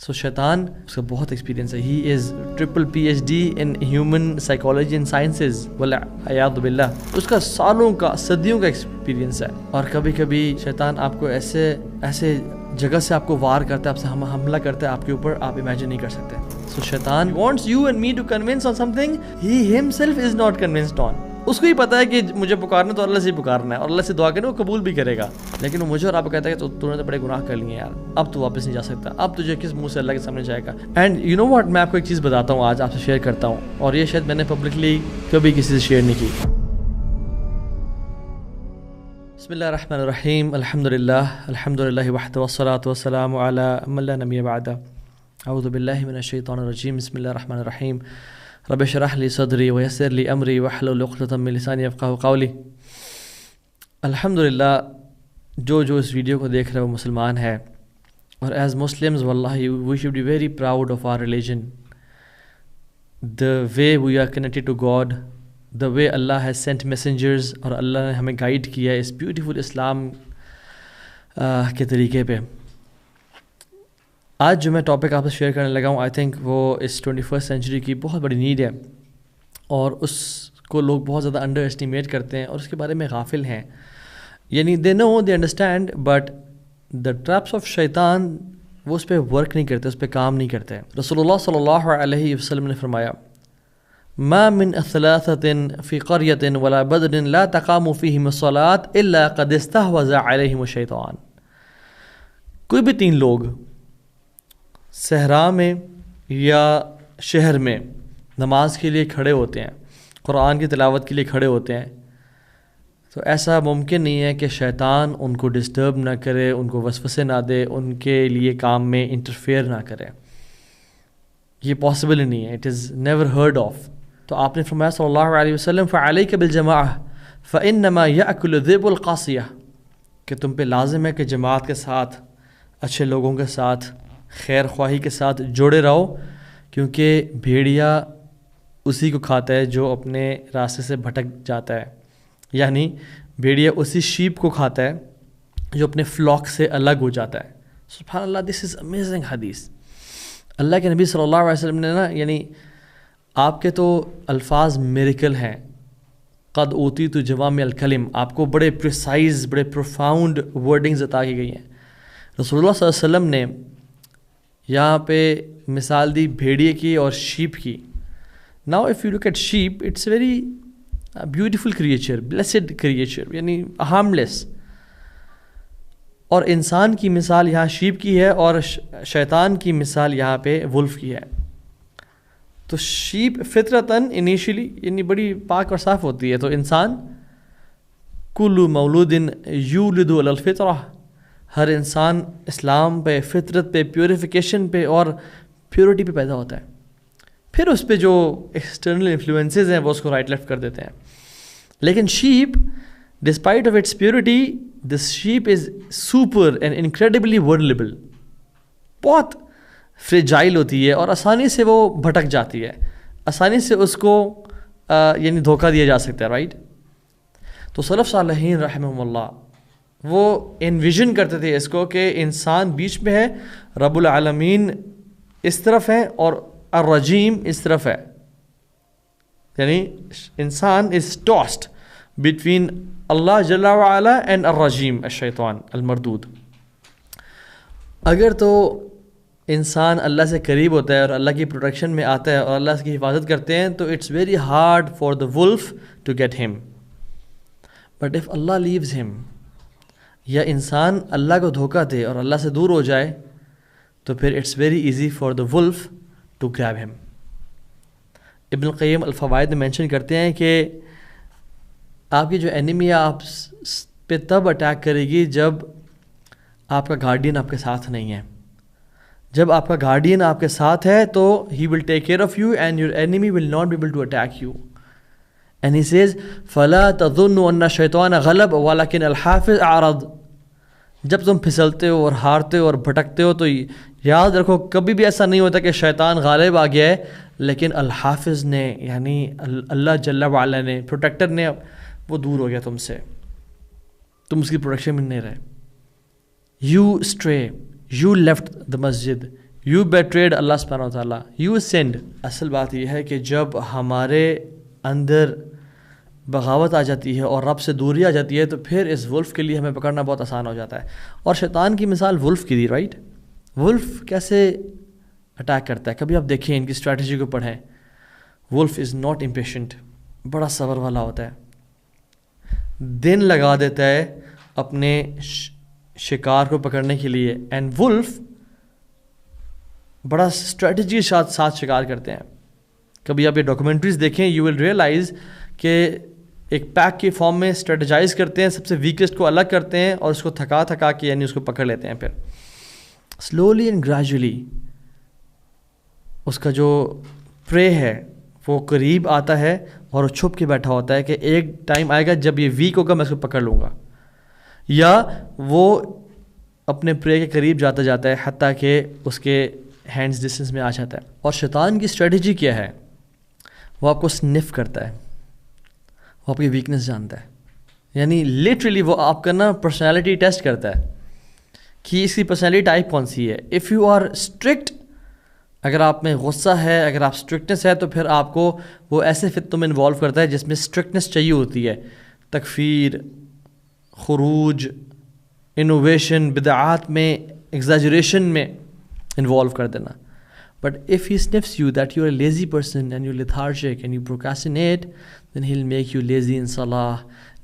سو شیطان اس کا بہت ایکسپیرینس ہے. He is triple PhD in human psychology and sciences والعیاذ باللہ. اس کا سالوں کا صدیوں کا ایکسپیرینس ہے. اور کبھی کبھی شیطان آپ کو ایسے جگہ سے آپ کو وار کرتا ہے, آپ سے حملہ کرتا ہے آپ کے اوپر, آپ امیجن نہیں کر سکتے. سو شیطان wants you and me to convince on something he himself is not convinced on. اس کو ہی پتا ہے کہ مجھے پکارنا تو اللہ سے ہی پکارنا ہے, اور اللہ سے دعا کرنا وہ قبول بھی کرے گا. لیکن وہ مجھے اور آپ کو کہتا ہے کہ تو نے تو بڑے گناہ کر لیے یار, اب تو واپس نہیں جا سکتا, اب تجھے کس منہ سے اللہ کے سامنے جائے گا. اینڈ یو نو واٹ, میں آپ کو ایک چیز بتاتا ہوں, آج آپ سے شیئر کرتا ہوں, اور یہ شاید میں نے پبلکلی کبھی کسی سے شیئر نہیں کی. بسم اللہ الرحمن الرحیم, الحمدللہ وحدہ والصلاۃ والسلام علی من لا نبی بعدہ. اعوذ باللہ من الشیطان الرجیم. بسم اللہ الرحمن الرحیم. رب اشرح لی صدری ویسر لی امری واحلل عقدۃ من لسانی یفقہوا قولی. الحمدللہ جو اس ویڈیو کو دیکھ رہے وہ مسلمان ہے, اور ایز مسلمز واللہ we should be very proud of our religion, the way we are connected to God, the way Allah has sent messengers, اور اللہ نے ہمیں گائیڈ کیا ہے اس بیوٹیفل اسلام کے طریقے پہ. آج جو میں ٹاپک آپ سے شیئر کرنے لگا ہوں, آئی تھنک وہ اس 21st سینچری کی بہت بڑی نیڈ ہے, اور اس کو لوگ بہت زیادہ انڈر اسٹیمیٹ کرتے ہیں اور اس کے بارے میں غافل ہیں. یعنی they know, they understand, but the traps of شیطان وہ اس پہ ورک نہیں کرتے, اس پہ کام نہیں کرتے. رسول اللہ صلی اللہ علیہ وسلم نے فرمایا, ما من ثلاثة في قرية ولا بدر لا تقام فيهم الصلاة إلا قد استحوذ عليهم الشيطان. کوئی بھی تین لوگ صحرا میں یا شہر میں نماز کے لیے کھڑے ہوتے ہیں, قرآن کی تلاوت کے لیے کھڑے ہوتے ہیں, تو ایسا ممکن نہیں ہے کہ شیطان ان کو ڈسٹرب نہ کرے, ان کو وسوسے نہ دے, ان کے لیے کام میں انٹرفیئر نہ کرے. یہ پاسبل ہی نہیں ہے, it is never heard of. تو آپ نے فرمایا صلی اللہ علیہ وسلم فعلیک بالجماعہ فانما یاکل الذئب القاصیہ, کہ تم پہ لازم ہے کہ جماعت کے ساتھ, اچھے لوگوں کے ساتھ, خیر خواہی کے ساتھ جڑے رہو, کیونکہ بھیڑیا اسی کو کھاتا ہے جو اپنے راستے سے بھٹک جاتا ہے. یعنی بھیڑیا اسی شیپ کو کھاتا ہے جو اپنے فلاک سے الگ ہو جاتا ہے. سبحان اللہ, دس از امیزنگ حدیث. اللہ کے نبی صلی اللہ علیہ وسلم نے نا, یعنی آپ کے تو الفاظ میریکل ہیں, قد اوتیت جوامع الکلم, آپ کو بڑے پریسائز, بڑے پروفاؤنڈ ورڈنگز عطا کی گئی ہیں. رسول اللہ صلی اللہ علیہ وسلم نے یہاں پہ مثال دی بھیڑیے کی اور شیپ کی. Now if you look at shape, it's very beautiful creature, blessed creature, یعنی ہارملیس. اور انسان کی مثال یہاں شیپ کی ہے, اور شیطان کی مثال یہاں پہ ولف کی ہے. تو شیپ فطرتاً انیشلی یعنی بڑی پاک اور صاف ہوتی ہے, تو انسان کل مولود یولد علی الفطرہ, ہر انسان اسلام پہ, فطرت پہ, پیوریفیکیشن پہ اور پیورٹی پہ پیدا ہوتا ہے. پھر اس پہ جو ایکسٹرنل انفلوئنسز ہیں وہ اس کو رائٹ لیفٹ کر دیتے ہیں. لیکن shape despite of its purity, this shape is super and incredibly vulnerable, بہت فریجائل ہوتی ہے اور آسانی سے وہ بھٹک جاتی ہے, آسانی سے اس کو یعنی دھوکہ دیا جا سکتا ہے, رائٹ. تو سلف صالحین رحمہم اللہ وہ انویژن کرتے تھے اس کو کہ انسان بیچ میں ہے, رب العالمین اس طرف ہے اور الرجیم اس طرف ہے, یعنی انسان از ٹاسڈ بٹوین اللہ جل وعلا اینڈ الرجیم الشیطان المردود. اگر تو انسان اللہ سے قریب ہوتا ہے اور اللہ کی پروٹیکشن میں آتا ہے اور اللہ اس کی حفاظت کرتے ہیں, تو it's very hard for the wolf to get him. But if Allah leaves him, یا انسان اللہ کو دھوکہ دے اور اللہ سے دور ہو جائے, تو پھر it's very easy for the wolf to grab him. ابن القیم الفوائد میں مینشن کرتے ہیں کہ آپ کی جو اینیمی آپ پہ تب اٹیک کرے گی جب آپ کا گارڈین آپ کے ساتھ نہیں ہے. جب آپ کا گارڈین آپ کے ساتھ ہے تو he will take care of you and your enemy will not be able to attack you. And he says فلا تظنوا ان الشیطان غلب ولکن الحافظ اعرض. جب تم پھسلتے ہو اور ہارتے ہو اور بھٹکتے ہو تو یاد رکھو کبھی بھی ایسا نہیں ہوتا کہ شیطان غالب آ گیا ہے, لیکن الحافظ نے یعنی اللہ جل وعلا نے, پروٹیکٹر نے, وہ دور ہو گیا تم سے, تم اس کی پروٹیکشن میں نہیں رہے. You straight, you left the Masjid, you بیٹریڈ اللہ سبحانہ و تعالیٰ, یو سینڈ. اصل بات یہ ہے کہ جب ہمارے اندر بغاوت آ جاتی ہے اور رب سے دوری آ جاتی ہے تو پھر اس ولف کے لیے ہمیں پکڑنا بہت آسان ہو جاتا ہے. اور شیطان کی مثال ولف کی دی, رائٹ. ولف کیسے اٹیک کرتا ہے, کبھی آپ دیکھیں ان کی اسٹریٹجی کو پڑھیں. ولف از ناٹ امپیشنٹ, بڑا صبر والا ہوتا ہے, دن لگا دیتا ہے اپنے شکار کو پکڑنے کے لیے. اینڈ ولف بڑا اسٹریٹجی کے ساتھ شکار کرتے ہیں. کبھی آپ یہ ڈاکومنٹریز دیکھیں, یو ول ریئلائز کہ ایک پیک کی فارم میں اسٹریٹجائز کرتے ہیں, سب سے ویکسٹ کو الگ کرتے ہیں اور اس کو تھکا کے یعنی اس کو پکڑ لیتے ہیں. پھر سلولی اینڈ گریجولی اس کا جو پرے ہے وہ قریب آتا ہے اور وہ چھپ کے بیٹھا ہوتا ہے کہ ایک ٹائم آئے گا جب یہ ویک ہوگا میں اس کو پکڑ لوں گا, یا وہ اپنے پرے کے قریب جاتا جاتا ہے حتیٰ کہ اس کے ہینڈز ڈسٹینس میں آ جاتا ہے. اور شیطان کی اسٹریٹجی کیا ہے, وہ آپ کو سنف کرتا ہے, وہ آپ کی ویکنس جانتا ہے. یعنی لٹرلی وہ آپ کا نا پرسنالٹی ٹیسٹ کرتا ہے کہ اس کی پرسنالٹی ٹائپ کون سی ہے. اف یو آر اسٹرکٹ, اگر آپ میں غصہ ہے, اگر آپ اسٹرکٹنس ہے, تو پھر آپ کو وہ ایسے فتنوں میں انوالو کرتا ہے جس میں اسٹرکٹنس چاہیے ہوتی ہے, تکفیر, خروج, انوویشن, بدعات میں, ایگزیجریشن میں انوالو کر دینا. But if he sniffs you that you're a lazy person and you're lethargic and you procrastinate, then he'll make you lazy in salah,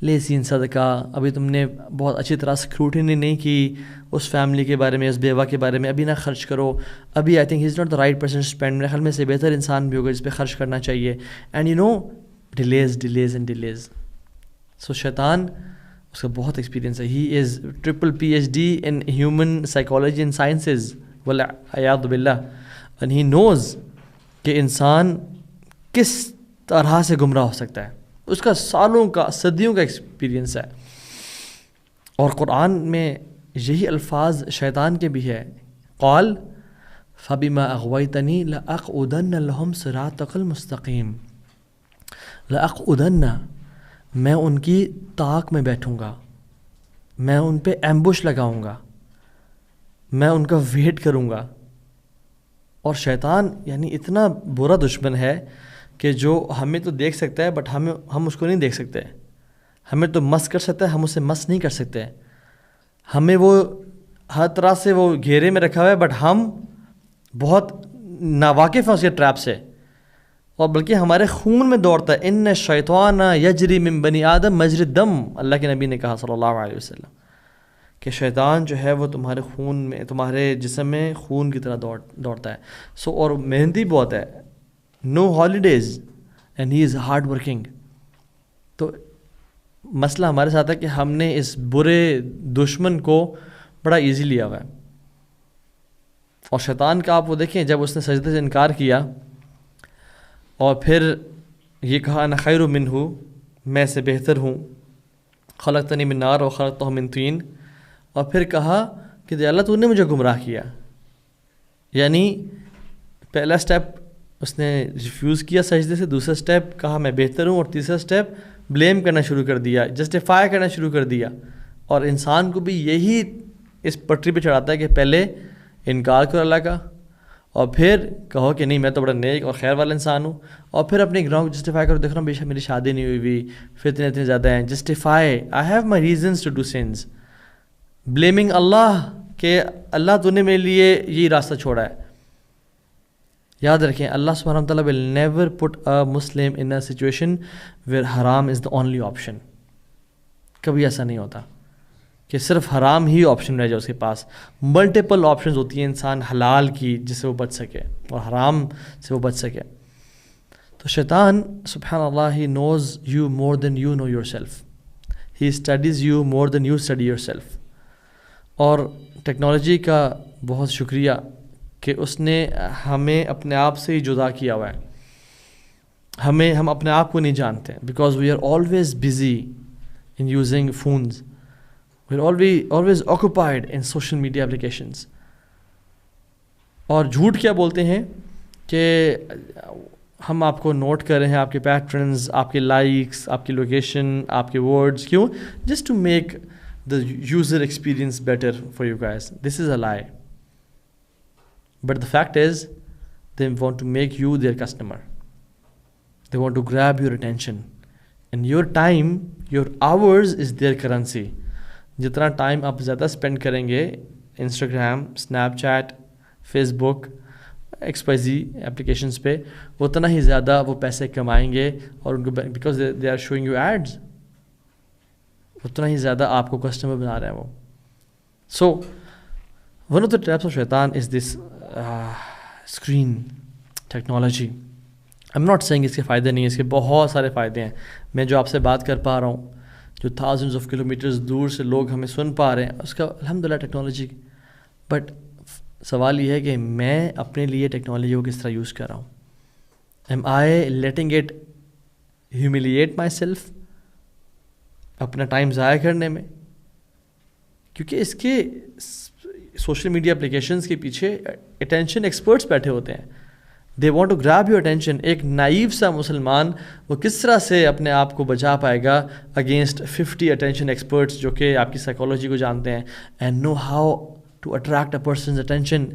lazy in صدقہ. ابھی تم نے بہت اچھی طرح اسکروٹنی نہیں کی اس فیملی کے بارے میں, اس بیوہ کے بارے میں, ابھی نہ خرچ کرو, ابھی I think he is not the right person to spend, میرے خیال میں سے بہتر انسان بھی ہوگا جس پہ خرچ کرنا چاہیے. And you know delays and delays. So شیطان, اس کا بہت ایکسپیرینس ہے. He is PhD in human psychology and sciences والعیاذ باللہ. And he knows کہ انسان کس طرح سے گمراہ ہو سکتا ہے. اس کا سالوں کا, صدیوں کا ایکسپیرینس ہے. اور قرآن میں یہی الفاظ شیطان کے بھی ہے. قال فبما اغویتنی لأقعدن لهم صراطک المستقیم. لأقعدن, میں ان کی طاق میں بیٹھوں گا, میں ان پہ ایمبوش لگاؤں گا, میں ان کا ویٹ کروں گا. اور شیطان یعنی اتنا برا دشمن ہے کہ جو ہمیں تو دیکھ سکتا ہے بٹ ہم اس کو نہیں دیکھ سکتے. ہمیں تو مس کر سکتا ہے, ہم اسے مس نہیں کر سکتے. ہمیں وہ ہر طرح سے وہ گھیرے میں رکھا ہوا ہے بٹ ہم بہت ناواقف ہیں اس کے ٹریپ سے, اور بلکہ ہمارے خون میں دوڑتا ہے. ان الشیطان یجری من بنی آدم مجری الدم, اللہ کے نبی نے کہا صلی اللہ علیہ وسلم کہ شیطان جو ہے وہ تمہارے خون میں, تمہارے جسم میں خون کی طرح دوڑتا ہے. سو اور محنتی بہت ہے, no holidays, and he is hard working. تو مسئلہ ہمارے ساتھ ہے کہ ہم نے اس برے دشمن کو بڑا ایزی لیا ہوا ہے. اور شیطان کا آپ وہ دیکھیں, جب اس نے سجدے سے انکار کیا اور پھر یہ کہا انا خیر منہ, میں سے بہتر ہوں, خلقتنی من نار و خلقتہ من طین, اور پھر کہا کہ اللہ تو نے مجھے گمراہ کیا. یعنی پہلا سٹیپ اس نے ریفیوز کیا سجدے سے, دوسرا سٹیپ کہا میں بہتر ہوں, اور تیسرا سٹیپ بلیم کرنا شروع کر دیا, جسٹیفائی کرنا شروع کر دیا. اور انسان کو بھی یہی اس پٹری پہ چڑھاتا ہے کہ پہلے انکار کرو اللہ کا, اور پھر کہو کہ نہیں میں تو بڑا نیک اور خیر والا انسان ہوں, اور پھر اپنے گناہوں کو جسٹیفائی کرو, دیکھ رہا ہوں بے شک میری شادی نہیں ہوئی ہوئی, فتنے اتنے زیادہ ہیں, justify I have my reasons to do sins, blaming اللہ کہ اللہ تو نے میرے لیے یہی راستہ چھوڑا ہے. یاد رکھیں اللہ سبحانہ و تعالیٰ will never put a Muslim in a situation where haram is the only option. کبھی ایسا نہیں ہوتا کہ صرف حرام ہی آپشن رہ جائے اس کے پاس. ملٹیپل آپشنز ہوتی ہیں انسان حلال کی جس سے وہ بچ سکے اور حرام سے وہ بچ سکے. تو شیطان سبحان اللہ he knows you more than you know yourself. He studies you more than you study yourself. اور ٹیکنالوجی کا بہت شکریہ کہ اس نے ہمیں اپنے آپ سے ہی جدا کیا ہوا ہے. ہم اپنے آپ کو نہیں جانتے because we are always busy in using phones, we are always occupied in social media applications. اور جھوٹ کیا بولتے ہیں کہ ہم آپ کو نوٹ کر رہے ہیں, آپ کے پیٹرنز, آپ کے لائکس, آپ کی لوکیشن, آپ کے ورڈز, کیوں؟ Just to make the user experience better for you guys. This is a lie. But the fact is, they want to make you their customer. They want to grab your attention. And your time, your hours is their currency. جتنا time آپ زیادہ spend کریں گے Instagram, snap chat, face بک, XYZ applications پہ, اتنا ہی زیادہ وہ پیسے کمائیں گے, اور ان کو because they are showing you ads, اتنا ہی زیادہ آپ کو کسٹمر بنا رہے ہیں وہ. So one of the traps of شیطان is this screen technology. I am not seeing اس کے فائدے نہیں ہیں, اس کے بہت سارے فائدے ہیں. میں جو آپ سے بات کر پا رہا ہوں, جو تھاؤزنڈز آف کلو میٹرز دور سے لوگ ہمیں سن پا رہے ہیں, اس کا الحمد للہ ٹیکنالوجی. بٹ سوال یہ ہے کہ میں اپنے لیے ٹیکنالوجی کو کس طرح یوز کر رہا ہوں. Am I letting it humiliate myself, اپنا ٹائم ضائع کرنے میں, کیونکہ اس کے سوشل میڈیا اپلیکیشنز کے پیچھے اٹینشن ایکسپرٹس بیٹھے ہوتے ہیں. They want to grab your attention. ایک نائیو سا مسلمان وہ کس طرح سے اپنے آپ کو بچا پائے گا اگینسٹ 50 اٹینشن ایکسپرٹس جو کہ آپ کی سائیکالوجی کو جانتے ہیں, and know how to attract a person's attention.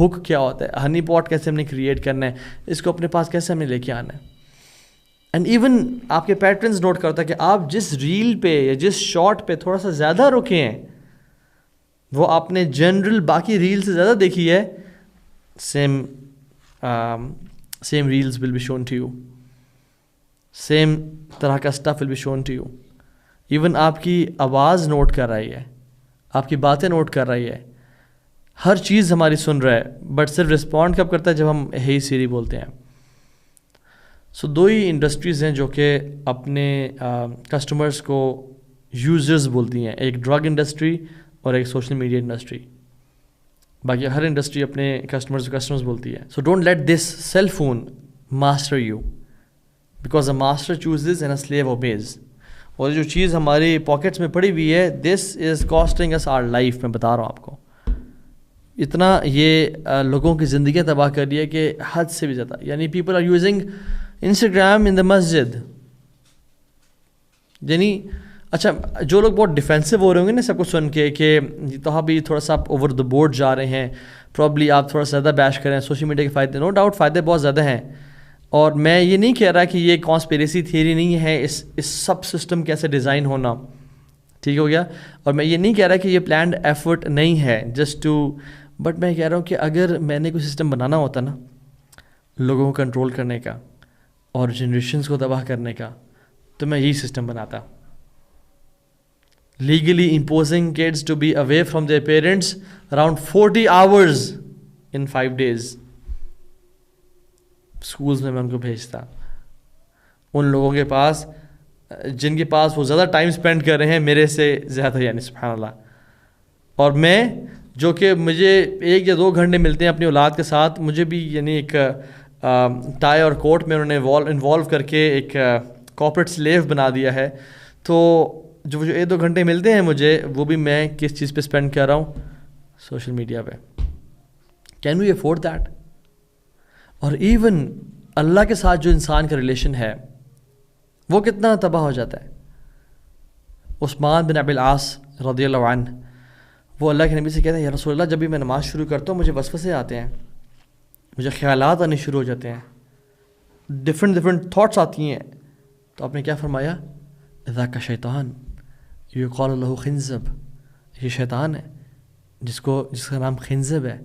Hook کیا ہوتا ہے, ہنی پاٹ کیسے ہم نے کریٹ کرنا ہے, اس کو اپنے پاس کیسے ہم نے لے کے آنا ہے. اینڈ ایون آپ کے پیٹرنز نوٹ کرتا ہے کہ آپ جس ریل پہ یا جس شارٹ پہ تھوڑا سا زیادہ رکے ہیں, وہ آپ نے جنرل باقی ریل سے زیادہ دیکھی ہے, same reels will be shown to you, same طرح کا stuff will be shown to you. Even آپ کی آواز نوٹ کر رہی ہے, آپ کی باتیں نوٹ کر رہی ہے, ہر چیز ہماری سن رہا ہے, بٹ صرف رسپونڈ کب کرتا ہے جب ہم hey سیری بولتے ہیں. سو دو ہی انڈسٹریز ہیں جو کہ اپنے کسٹمرز کو یوزرز بولتی ہیں, ایک ڈرگ انڈسٹری اور ایک سوشل میڈیا انڈسٹری. باقی ہر انڈسٹری اپنے کسٹمرز بولتی ہے. So don't let this cell phone master you, because a master chooses and a slave obeys. اور جو چیز ہماری پاکٹس میں پڑی ہوئی ہے, this is costing us our life. میں بتا رہا ہوں آپ کو, اتنا یہ لوگوں کی زندگیاں تباہ کر رہی ہے کہ حد سے بھی زیادہ. یعنی پیپل آر یوزنگ انسٹاگرام ان دا مسجد. یعنی اچھا, جو لوگ بہت ڈیفینسو ہو رہے ہوں گے نا سب کو سن کے کہ تو بھی تھوڑا سا آپ اوور دا بورڈ جا رہے ہیں, پرابلی آپ تھوڑا سا زیادہ بیش کریں. سوشل میڈیا کے فائدے نو ڈاؤٹ فائدے بہت زیادہ ہیں, اور میں یہ نہیں کہہ رہا کہ یہ کانسپیریسی تھیوری نہیں ہے اس سب سسٹم کیسے ڈیزائن ہونا, ٹھیک ہو گیا. اور میں یہ نہیں کہہ رہا کہ یہ پلانڈ ایفرٹ نہیں ہے جسٹ ٹو, بٹ میں کہہ رہا ہوں کہ اگر میں نے کوئی سسٹم بنانا ہوتا نا لوگوں کو کنٹرول کرنے کا اور جنریشنز کو تباہ کرنے کا, تو میں یہی سسٹم بناتا. Legally imposing kids to be away from their parents around 40 hours in 5 days. schools میں ان کو بھیجتا, ان لوگوں کے پاس جن کے پاس وہ زیادہ ٹائم اسپینڈ کر رہے ہیں میرے سے زیادہ, یعنی سبحان اللہ. اور میں جو کہ مجھے 1 یا 2 گھنٹے ملتے ہیں اپنی اولاد کے ساتھ, مجھے بھی یعنی ایک ٹائی اور کوٹ میں انہوں نے انوالو کر کے ایک کارپوریٹ سلیو بنا دیا ہے. تو جو 1-2 گھنٹے ملتے ہیں مجھے, وہ بھی میں کس چیز پہ اسپینڈ کر رہا ہوں, سوشل میڈیا پہ. Can we afford that? اور ایون اللہ کے ساتھ جو انسان کا ریلیشن ہے وہ کتنا تباہ ہو جاتا ہے. عثمان بن ابی العاص رضی اللہ عنہ, وہ اللہ کے نبی سے کہتے ہیں, یا رسول اللہ جب بھی میں نماز شروع کرتا ہوں مجھے وسوسے آتے ہیں, مجھے خیالات آنے شروع ہو جاتے ہیں, ڈفرینٹ تھاٹس آتی ہیں. تو آپ نے کیا فرمایا؟ ذاک شیطان یقال له خنزب, یہ شیطان ہے جس کا نام خنزب ہے.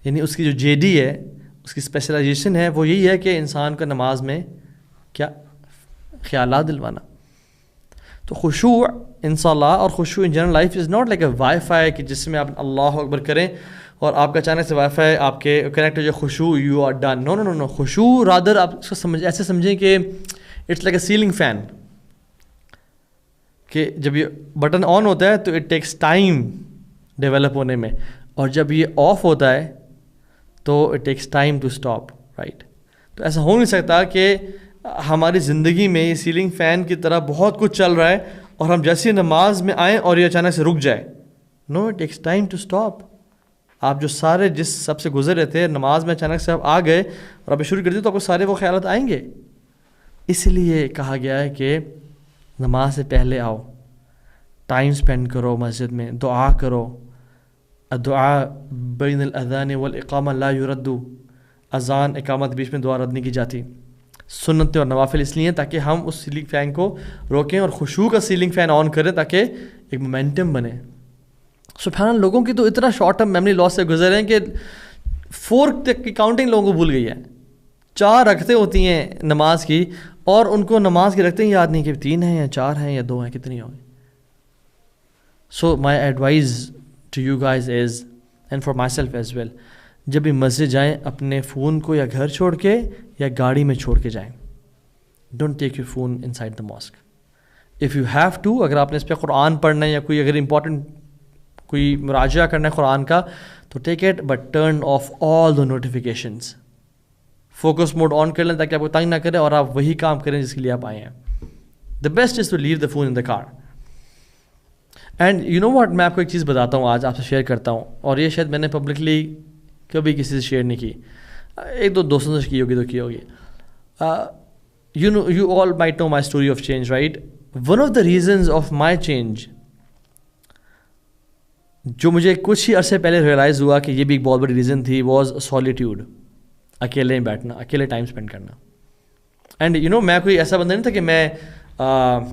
یعنی اس کی جو JD ہے, اس کی اسپیشلائزیشن ہے, وہ یہی ہے کہ انسان کو نماز میں کیا خیالات دلوانا. تو خشوع ان صلاح اور خشوع in general life is not like a wifi کہ جس میں آپ اللہ اکبر کریں اور آپ کا اچانک سے وائی فائی آپ کے کنیکٹ ہو جائے, خشوع you are done. No no no, خشوع رادر آپ اس کو ایسے سمجھیں کہ it's like a ceiling fan, کہ جب یہ بٹن آن ہوتا ہے تو اٹ ٹیکس ٹائم ڈیولپ ہونے میں, اور جب یہ آف ہوتا ہے تو it takes time to stop, right. تو ایسا ہو نہیں سکتا کہ ہماری زندگی میں یہ سیلنگ فین کی طرح بہت کچھ چل رہا ہے اور ہم جیسی نماز میں آئیں اور یہ اچانک سے رک جائے. No, it takes time to stop. آپ جو سارے جس سب سے گزر رہے تھے نماز میں اچانک سے آپ آ گئے اور آپ شروع کر دیے تو آپ کو سارے وہ خیالات آئیں گے. اس لیے کہا گیا ہے کہ نماز سے پہلے آؤ, ٹائم اسپینڈ کرو مسجد میں, دعا کرو, الدعاء بین الاذان والاقامہ لا یرد، اذان اقامت بیچ میں دعا رد نہیں کی جاتی. سنتیں اور نوافل اس لیے تاکہ ہم اس سیلنگ فین کو روکیں اور خشوع کا سیلنگ فین آن کریں تاکہ ایک مومنٹم بنے. سبحان اللہ، لوگوں کی تو اتنا شارٹ ٹرم میموری لاس سے گزرے ہیں کہ 4 تک کی کاؤنٹنگ لوگوں کو بھول گئی ہے. 4 رکعتیں ہوتی ہیں نماز کی اور ان کو نماز کی رکعتیں یاد نہیں کہ 3 ہیں یا 4 ہیں یا 2 ہیں، کتنی ہوں گی. So my advice to you guys is and for myself as well, جب بھی مسجد جائیں اپنے فون کو یا گھر چھوڑ کے یا گاڑی میں چھوڑ کے جائیں. Don't take your phone inside the mask. If you have to, اگر آپ نے اس پہ قرآن پڑھنا ہے یا کوئی اگر امپورٹنٹ کوئی مراجعہ کرنا ہے قرآن کا تو take it, but turn off all the notifications. Focus mode on کر لیں تاکہ آپ کو تنگ نہ کرے اور آپ وہی کام کریں جس کے لیے آپ آئے ہیں. The best is to leave the phone in the car. And you know what, میں آپ کو ایک چیز بتاتا ہوں، آج آپ سے شیئر کرتا ہوں، اور یہ شاید میں نے پبلکلی کبھی کسی سے شیئر نہیں کی، 1-2 دوستوں سے کی ہوگی تو کی ہوگی. You all might know my story of change, right? One of the reasons of my change جو مجھے کچھ ہی عرصے پہلے ریئلائز ہوا کہ یہ بھی ایک بہت بڑی ریزن تھی، واز سالیٹیوڈ. اکیلے بیٹھنا، اکیلے ٹائم اسپینڈ کرنا. اینڈ یو نو، میں کوئی ایسا بندہ نہیں تھا کہ میں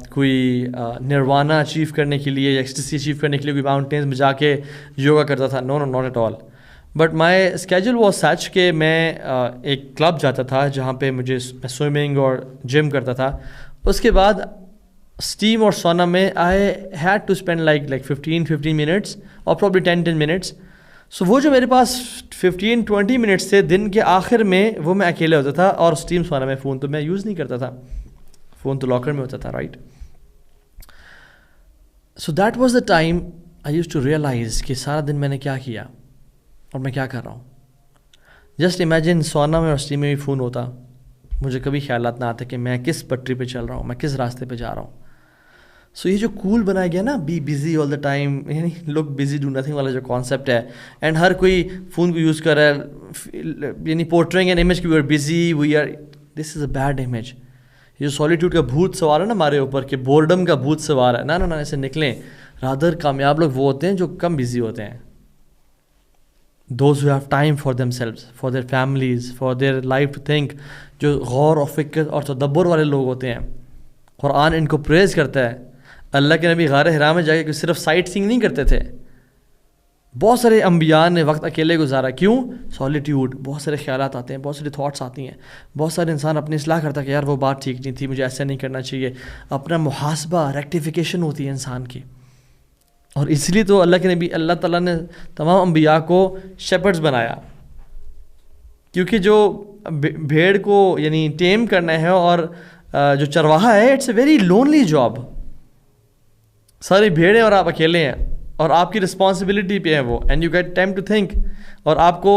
کوئی نروانا اچیو کرنے کے لیے یا ایکسٹیسی اچیو کرنے کے لیے کوئی ماؤنٹینز میں جا کے یوگا کرتا تھا. No not at all. But my schedule was such کہ میں ایک کلب جاتا تھا جہاں پہ میں سوئمنگ اور جم کرتا تھا. اس کے بعد اسٹیم اور سونا میں I had to spend like 15 minutes اور پرابلی 10 منٹس. سو وہ جو میرے پاس 15-20 منٹس تھے دن کے آخر میں، وہ میں اکیلے ہوتا تھا. اور اسٹیم سونا میں فون تو میں یوز نہیں کرتا تھا، فون تو لاکر میں ہوتا تھا، right? So that was the time I used to realise کہ سارا دن میں نے کیا کیا اور میں کیا کر رہا ہوں. جسٹ امیجن سونا میں اور اسٹیم میں بھی فون ہوتا، مجھے کبھی خیالات نہ آتے کہ میں کس پٹری پہ چل رہا ہوں، میں کس راستے پہ جا رہا ہوں. سو یہ جو کول بنایا گیا نا، be busy all the time, یعنی لوگ بزی ڈو نتھنگ والا جو کانسیپٹ ہے، اینڈ ہر کوئی فون کو یوز کر رہا ہے، یعنی پورٹرینگ این امیج کہ we are busy, we are, this is a bad image. یہ جو سالیٹیوڈ کا بھوت سوار ہے نا ہمارے اوپر کہ بورڈم کا بھوت سوار ہے، نہ ایسے نکلیں. رادر کامیاب لوگ وہ ہوتے ہیں جو کم بزی ہوتے ہیں. Those who have time for themselves, for their families, for their life to think, جو غور و فکر اور تدبر والے لوگ ہوتے ہیں. قرآن ان کو پریز کرتا ہے. اللہ کے نبی غار حرا میں جا کے صرف سائٹ سینگ نہیں کرتے تھے. بہت سارے انبیاء نے وقت اکیلے گزارا. کیوں؟ سالیٹیوڈ. بہت سارے خیالات آتے ہیں، بہت ساری تھاٹس آتی ہیں، بہت سارے انسان اپنی اصلاح کرتا ہے کہ یار وہ بات ٹھیک نہیں تھی، مجھے ایسا نہیں کرنا چاہیے. اپنا محاسبہ، ریکٹیفیکیشن ہوتی ہے انسان کی. اور اس لیے تو اللہ کے نبی، اللہ تعالیٰ نے تمام انبیاء کو شیپرڈز بنایا، کیونکہ جو بھیڑ کو یعنی ٹیم کرنا ہے اور جو چرواہا ہے، it's a very lonely job. ساری بھیڑیں اور آپ اکیلے ہیں اور آپ کی رسپانسبلٹی پہ ہے وہ، and you get time to think. اور آپ کو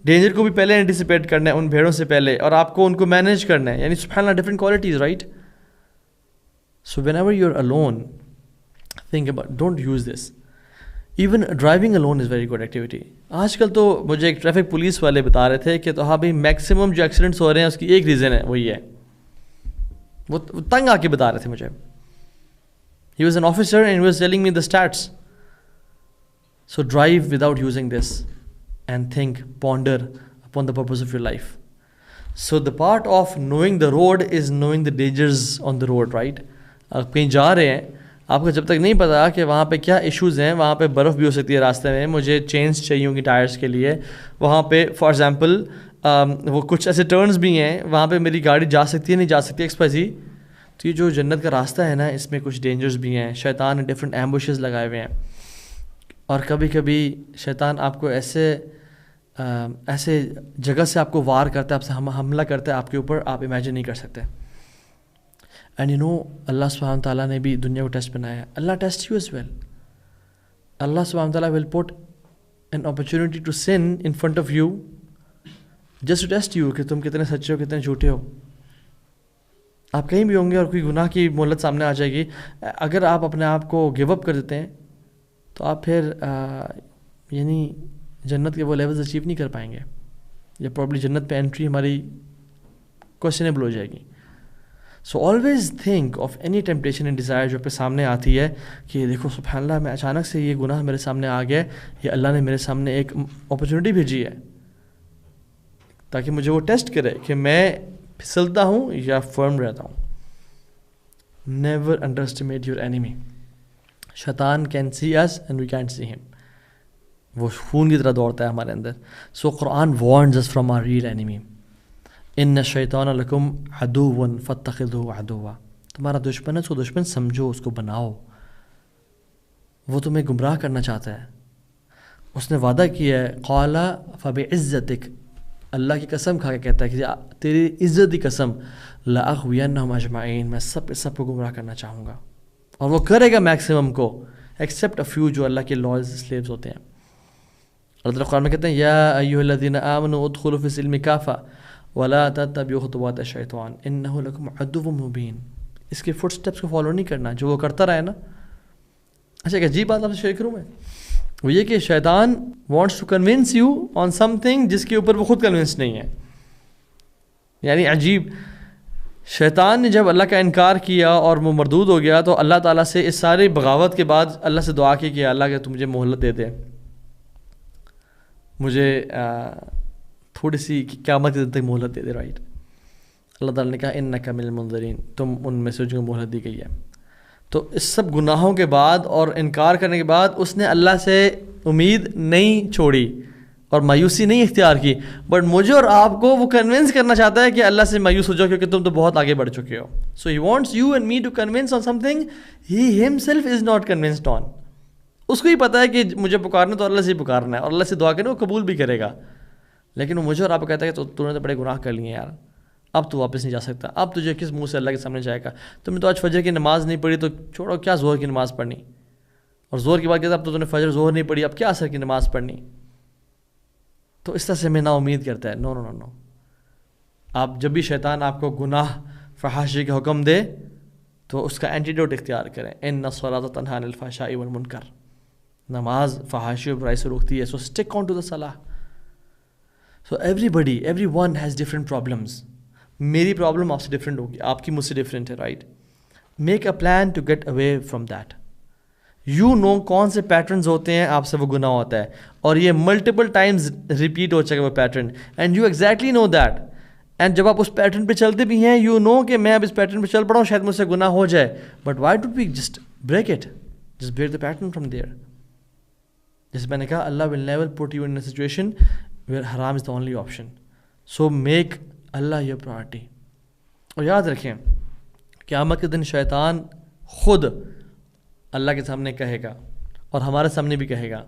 ڈینجر کو بھی پہلے اینٹیسپیٹ کرنا ہے ان بھیڑوں سے پہلے، اور آپ کو ان کو مینیج کرنا ہے. یعنی سبحان اللہ، different qualities, right? So whenever you are alone, think about, don't use this. Even driving alone is very good activity. آج کل تو مجھے ایک ٹریفک پولیس والے بتا رہے تھے کہ تو ہاں بھائی میکسیمم جو ایکسیڈنٹس ہو رہے ہیں اس کی ایک ریزن ہے، وہی ہے. وہ تنگ آ کے بتا رہے تھے مجھے. He was an officer and he was telling me the stats. So drive without using this and think, ponder upon the purpose of your life. So the part of knowing the road is knowing the dangers on the road, right? آپ کہیں جا رہے ہیں، آپ کو جب تک نہیں پتا کہ وہاں پہ کیا ایشوز ہیں، وہاں پہ برف بھی ہو سکتی ہے راستے میں، مجھے چینز چاہیے ہوں گی ٹائرس کے لیے، وہاں پہ فار ایگزامپل وہ کچھ ایسے ٹرنز بھی ہیں وہاں پہ میری گاڑی جا سکتی ہے نہیں جا سکتی ایکسپائزی. تو یہ جو جنت کا راستہ ہے نا، اس میں کچھ ڈینجرز بھی ہیں. شیطان نے ڈفرینٹ ایمبوشز لگائے ہوئے ہیں، اور کبھی کبھی شیطان آپ کو ایسے جگہ سے آپ کو وار کرتا ہے، آپ سے حملہ کرتا ہے آپ کے اوپر، آپ امیجن نہیں کر سکتے. اینڈ یو نو، اللہ سبحانہ تعالیٰ نے بھی دنیا کو ٹیسٹ بنایا ہے. اللہ ٹیسٹ یو ایز ویل. اللہ سبحانہ تعالیٰ will put an opportunity to sin in front of you just to test you کہ تم کتنے سچے ہو، کتنے جھوٹے ہو. آپ کہیں بھی ہوں گے اور کوئی گناہ کی مہلت سامنے آ جائے گی. اگر آپ اپنے آپ کو گیو اپ کر دیتے ہیں تو آپ پھر یعنی جنت کے وہ لیولز اچیو نہیں کر پائیں گے، یا پرابلی جنت پہ انٹری ہماری کویسچنیبل ہو جائے گی. So always think of any temptation and desire جو آپ کے سامنے آتی ہے کہ دیکھو سبحان اللہ میں اچانک سے یہ گناہ میرے سامنے آ گیا، یہ اللہ نے میرے سامنے ایک اپرچونیٹی بھیجی ہے تاکہ مجھے وہ ٹیسٹ کرے کہ میں پھسلتا ہوں یا فرم رہتا ہوں. Never underestimate your enemy. شیطان can see us and we can't see ہم. وہ خون کی طرح دوڑتا ہے ہمارے اندر. سو قرآن warns us from our real enemy. ان الشیطان لکم عدو فاتخذوہ عدوا. تمہارا دشمن ہے، اس کو دشمن سمجھو، اس کو بناؤ. وہ تمہیں گمراہ کرنا چاہتا ہے. اس نے وعدہ کیا ہے، قال فبعزتک، اللہ کی قسم کھا کے کہتا ہے کہ تیری عزت کی قسم، لاغوینہم اجمعین، میں سب کو گمراہ کرنا چاہوں گا. اور وہ کرے گا میکسیمم کو، ایکسیپٹ اے فیو جو اللہ کے لائز سلیوز ہوتے ہیں. اللہ تعالیٰ قرآن میں کہتے ہیں یا ایھا الذین آمنوا ادخلوا فی السلم کافہ ولا تتبعوا خطوات الشیطان انہ لکم عدو مبین. اس کے فٹ سٹیپس کو فالو نہیں کرنا جو وہ کرتا رہا ہے نا. اچھا ایک عجیب بات آپ سے شیئر کروں میں، وہ یہ کہ شیطان wants to convince you on something جس کے اوپر وہ خود کنونس نہیں ہے. یعنی عجیب، شیطان نے جب اللہ کا انکار کیا اور وہ مردود ہو گیا تو اللہ تعالیٰ سے اس سارے بغاوت کے بعد اللہ سے دعا کی کہ اللہ کہ تو مجھے مہلت دے دے، مجھے تھوڑی سی قیامت کے دن تک مہلت دے دے. رائٹ، اللہ تعالیٰ نے کہا انک من المنذرین، تم ان میں سے جن کو مہلت دی گئی ہے. تو اس سب گناہوں کے بعد اور انکار کرنے کے بعد اس نے اللہ سے امید نہیں چھوڑی اور مایوسی نہیں اختیار کی، بٹ مجھے اور آپ کو وہ کنونس کرنا چاہتا ہے کہ اللہ سے مایوس ہو جاؤ کیونکہ تم تو بہت آگے بڑھ چکے ہو. So he wants you and me to convince on something he himself is not convinced on. اس کو ہی پتہ ہے کہ مجھے پکارنا تو اللہ سے ہی پکارنا ہے اور اللہ سے دعا کرنا وہ قبول بھی کرے گا، لیکن وہ مجھے اور آپ کو کہتا ہے کہ تو نے تو بڑے گناہ کر لیے یار، اب تو واپس نہیں جا سکتا، اب تجھے کس منہ سے اللہ کے سامنے جائے گا. تم نے تو آج فجر کی نماز نہیں پڑھی تو چھوڑو، کیا زہر کی نماز پڑھنی، اور زہر کی بات کہتا اب تو نے فجر زہر نہیں پڑھی، اب کیا اثر کی نماز پڑھنی. تو اس طرح سے ہمیں نا امید کرتا ہے. نو نو نو نو. آپ جب بھی شیطان آپ کو گناہ فحاشی کا حکم دے تو اس کا اینٹیڈوٹ اختیار کریں. ان الصلاۃ تنہی عن الفحشاء والمنکر. نماز فحاشی و برائی سے روکتی ہے. سو اسٹک آن ٹو دا صلاح. So every one has different problems. میری پرابلم آپ سے ڈفرینٹ ہوگی، آپ کی مجھ سے ڈفرینٹ ہے. Right, make a plan to get away from that. You know کون سے پیٹرنز ہوتے ہیں آپ سے وہ گناہ ہوتا ہے اور یہ ملٹیپل ٹائمز ریپیٹ ہو چکا وہ pattern, and you exactly know that. And جب آپ اس پیٹرن پہ چلتے بھی ہیں یو نو کہ میں اب اس پیٹرن پہ چل پڑا ہوں، شاید مجھ سے گناہ ہو جائے، but why do we just break it, just break the pattern from there. جیسے میں نے کہا اللہ will never put you in a situation where حرام is the only option. So make اللہ یور پرائرٹی. اور یاد رکھیں قیامت کے دن شیطان خود اللہ کے سامنے کہے گا اور ہمارے سامنے بھی کہے گا.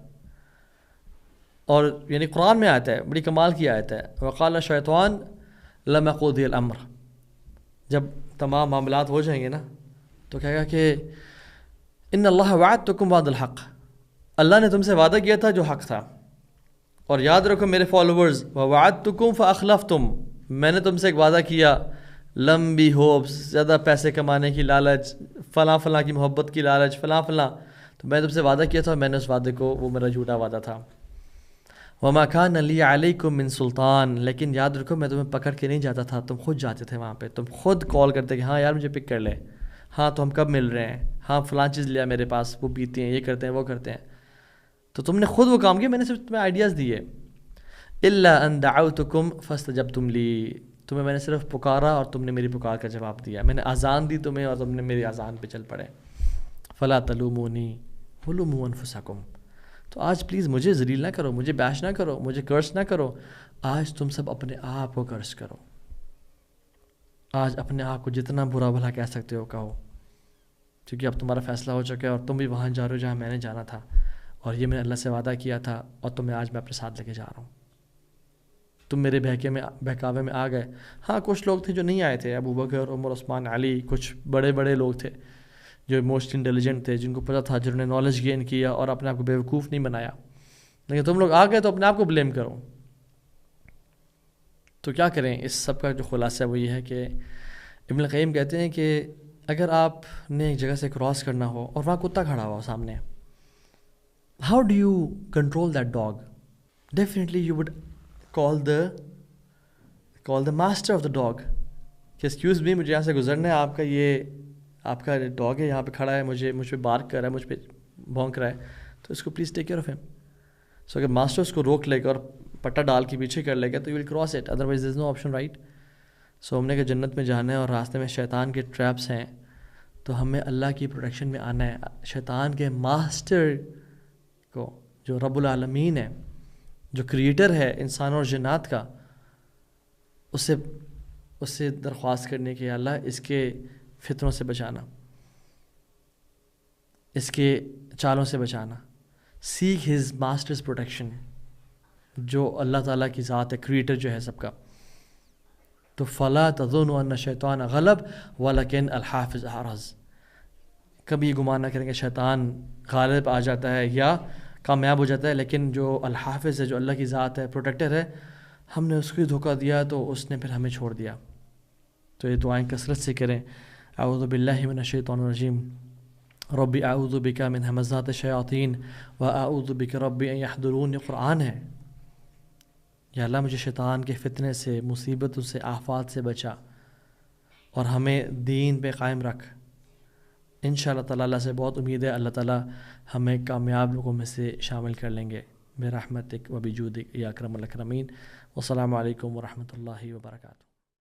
اور یعنی قرآن میں آتا ہے، بڑی کمال کی آیت ہے، وقال الشیطان لما قضی الامر. جب تمام معاملات ہو جائیں گے نا تو کہے گا کہ ان اللہ وعدتکم وعد الحق، اللہ نے تم سے وعدہ کیا تھا جو حق تھا. اور یاد رکھو میرے فالوورز، ووعدتکم فاخلفتم، میں نے تم سے ایک وعدہ کیا، لمبی ہوپس، زیادہ پیسے کمانے کی لالچ، فلاں فلاں کی محبت کی لالچ، فلاں فلاں، تو میں نے تم سے وعدہ کیا تھا، میں نے اس وعدے کو، وہ میرا جھوٹا وعدہ تھا. وما کان لی علیکم من سلطان، لیکن یاد رکھو میں تمہیں پکڑ کے نہیں جاتا تھا، تم خود جاتے تھے وہاں پہ، تم خود کال کرتے کہ ہاں یار مجھے پک کر لے، ہاں تو ہم کب مل رہے ہیں، ہاں فلاں چیز لیا میرے پاس، وہ پیتے ہیں، یہ کرتے ہیں، وہ کرتے ہیں. تو تم نے خود وہ کام کیا، میں نے صرف تمہیں آئیڈیاز دیے. الا ان دعوتکم فاستجبتم لی، تمہیں میں نے صرف پکارا اور تم نے میری پکار کا جواب دیا. میں نے اذان دی تمہیں اور تم نے میری اذان پہ چل پڑے. فلا تلومونی ولوموا انفسکم. تو آج پلیز مجھے ذلیل نہ کرو، مجھے بیش نہ کرو، مجھے کرس نہ کرو. آج تم سب اپنے آپ کو کرس کرو. آج اپنے آپ کو جتنا برا بھلا کہہ سکتے ہو کہو، کیونکہ اب تمہارا فیصلہ ہو چکا ہے اور تم بھی وہاں جا رہے ہو جہاں میں نے جانا تھا، اور یہ میں نے اللہ سے وعدہ کیا تھا اور تمہیں آج میں اپنے ساتھ لے کے جا رہا ہوں. تم میرے بہکاوے میں آ گئے. ہاں کچھ لوگ تھے جو نہیں آئے تھے، ابو بکر، عمر، عثمان، علی، کچھ بڑے بڑے لوگ تھے جو موسٹ انٹیلیجنٹ تھے، جن کو پتہ تھا، جنہوں نے نالج گین کیا اور اپنے آپ کو بیوقوف نہیں بنایا. لیکن تم لوگ آ گئے تو اپنے آپ کو بلیم کرو. تو کیا کریں؟ اس سب کا جو خلاصہ ہے وہ یہ ہے کہ ابن القیم کہتے ہیں کہ اگر آپ نے ایک جگہ سے کراس کرنا ہو اور وہاں کتا کھڑا ہوا سامنے، how do you control that dog? Definitely you would call the master of the dog کہ ایکسکیوز می مجھے یہاں سے گزرنا ہے، آپ کا یہ آپ کا ڈاگ ہے یہاں پہ کھڑا ہے، مجھ پہ بارک کر رہا ہے، مجھ پہ بھونک رہا ہے، تو اس کو پلیز ٹیک کیئر آف ہم. سو اگر ماسٹر اس کو روک لے گا اور پٹا ڈال کے پیچھے کر لے گا تو you will cross it, otherwise there is no option right. So ہم نے کہ جنت میں جانا ہے اور راستے میں شیطان کے ٹریپس ہیں، تو ہمیں اللہ کی پروٹیکشن میں آنا ہے. شیطان کے ماسٹر کو جو رب العالمین ہے، جو کریٹر ہے انسان اور جنات کا، اس سے درخواست کرنے کی اللہ اس کے فتنوں سے بچانا، اس کے چالوں سے بچانا. سیک ہز ماسٹرز پروٹیکشن، جو اللہ تعالیٰ کی ذات ہے، کریٹر جو ہے سب کا. تو فلا تظن ان شیطان غلب ولکن الحافظ احرز. کبھی یہ گمان نہ کریں کہ شیطان غالب آ جاتا ہے یا کامیاب ہو جاتا ہے، لیکن جو الحافظ ہے، جو اللہ کی ذات ہے، پروٹیکٹر ہے، ہم نے اس کو دھوکہ دیا تو اس نے پھر ہمیں چھوڑ دیا. تو یہ دعائیں کثرت سے کریں. اعوذ باللہ من الشیطان الرجیم ربی اعوذ بک من ہمزات الشیاطین واعوذ بک ربی ان یحضرون. یہ قرآن ہے. یا اللہ مجھے شیطان کے فتنے سے، مصیبتوں سے، آفات سے بچا اور ہمیں دین پہ قائم رکھ. انشاءاللہ تعالیٰ اللہ سے بہت امید ہے اللہ تعالیٰ ہمیں کامیاب لوگوں میں سے شامل کر لیں گے برحمتک و بجودک یا اکرم الاکرمین. والسلام علیکم ورحمۃ اللہ وبرکاتہ.